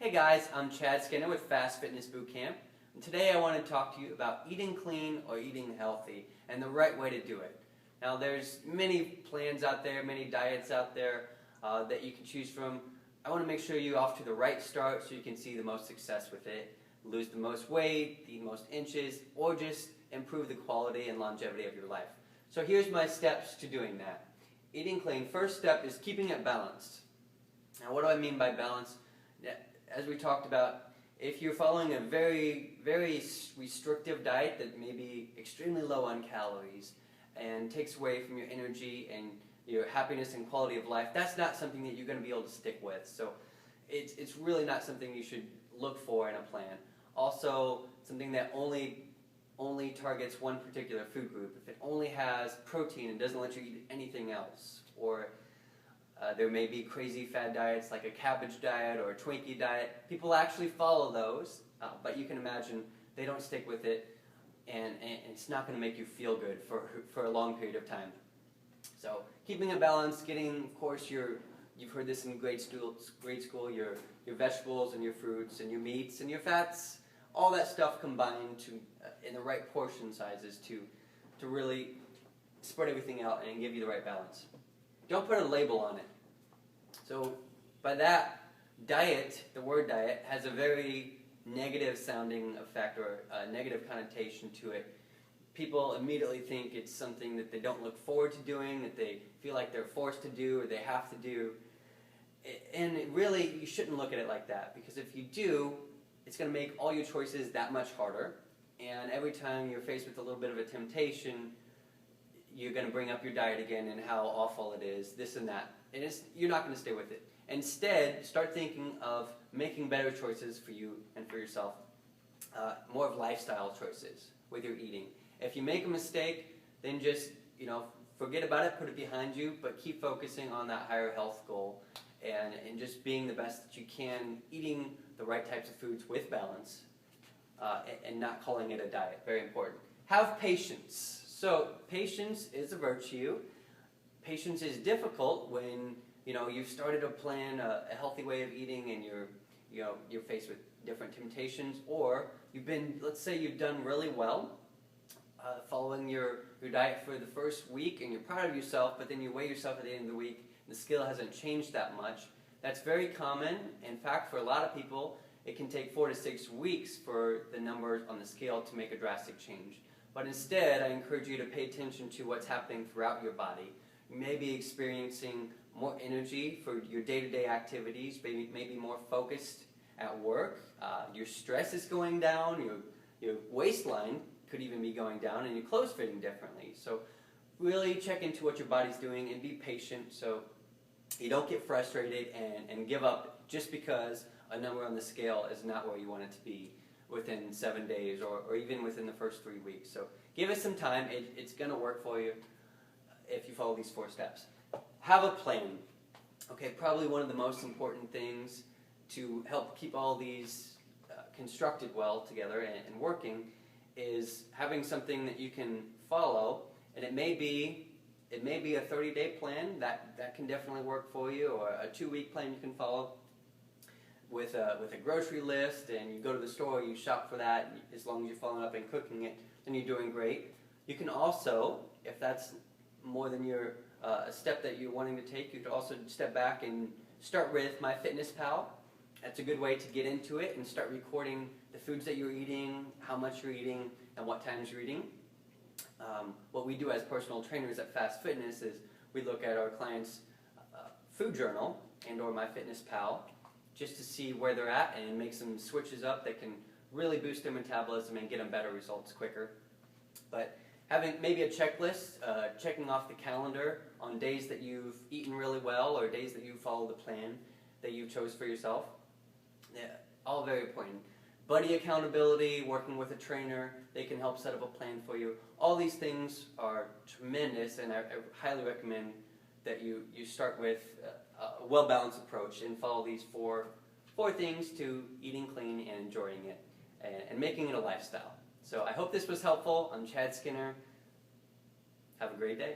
Hey guys, I'm Chad Skinner with Fast Fitness Bootcamp, and today I want to talk to you about eating clean or eating healthy and the right way to do it. Now there's many plans out there, many diets out there that you can choose from. I want to make sure you're off to the right start so you can see the most success with it, lose the most weight, the most inches, or just improve the quality and longevity of your life. So here's my steps to doing that. Eating clean, first step is keeping it balanced. Now what do I mean by balance? As we talked about, if you're following a very restrictive diet that may be extremely low on calories and takes away from your energy and your happiness and quality of life, that's not something that you're going to be able to stick with. So it's really not something you should look for in a plan. Also, something that only targets one particular food group. If it only has protein and doesn't let you eat anything else, or there may be crazy fad diets like a cabbage diet or a Twinkie diet. People actually follow those, but you can imagine they don't stick with it, and it's not going to make you feel good for a long period of time. So keeping it balanced, getting, of course, you've heard this in grade school, your vegetables and your fruits and your meats and your fats, all that stuff combined to in the right portion sizes to really spread everything out and give you the right balance. Don't put a label on it. So by that, diet, the word diet, has a very negative sounding effect or a negative connotation to it. People immediately think it's something that they don't look forward to doing, that they feel like they're forced to do or they have to do. And really, you shouldn't look at it like that, because if you do, it's going to make all your choices that much harder. And every time you're faced with a little bit of a temptation, you're going to bring up your diet again and how awful it is, this and that. And you're not going to stay with it. Instead, start thinking of making better choices for you and for yourself, more of lifestyle choices with your eating. If you make a mistake, then just forget about it, put it behind you, but keep focusing on that higher health goal and just being the best that you can, eating the right types of foods with balance, and not calling it a diet. Very important. Have patience. So patience is a virtue. Patience is difficult when you've started to plan a healthy way of eating and you're faced with different temptations, or let's say you've done really well following your diet for the first week and you're proud of yourself, but then you weigh yourself at the end of the week and the scale hasn't changed that much. That's very common. In fact, for a lot of people, it can take 4 to 6 weeks for the numbers on the scale to make a drastic change. But instead, I encourage you to pay attention to what's happening throughout your body. You may be experiencing more energy for your day-to-day activities, maybe more focused at work. Your stress is going down, your waistline could even be going down, and your clothes fitting differently. So really check into what your body's doing and be patient so you don't get frustrated and give up just because a number on the scale is not where you want it to be within 7 days or even within the first 3 weeks. So give it some time. It's going to work for you if you follow these 4 steps. Have a plan. Okay, probably one of the most important things to help keep all these constructed well together and working is having something that you can follow. And it may be a 30-day plan that can definitely work for you, or a 2-week plan you can follow with a grocery list, and you go to the store, you shop for that. As long as you're following up and cooking it, then you're doing great. You can also, if that's more than a step that you're wanting to take, you could also step back and start with MyFitnessPal. That's a good way to get into it and start recording the foods that you're eating, how much you're eating, and what times you're eating. What we do as personal trainers at Fast Fitness is we look at our clients' food journal or MyFitnessPal just to see where they're at and make some switches up that can really boost their metabolism and get them better results quicker. But having maybe a checklist, checking off the calendar on days that you've eaten really well or days that you follow the plan that you chose for yourself, all very important. Buddy accountability, working with a trainer, they can help set up a plan for you. All these things are tremendous, and I highly recommend that you start with a well-balanced approach and follow these four things to eating clean and enjoying it and making it a lifestyle. So I hope this was helpful. I'm Chad Skinner. Have a great day.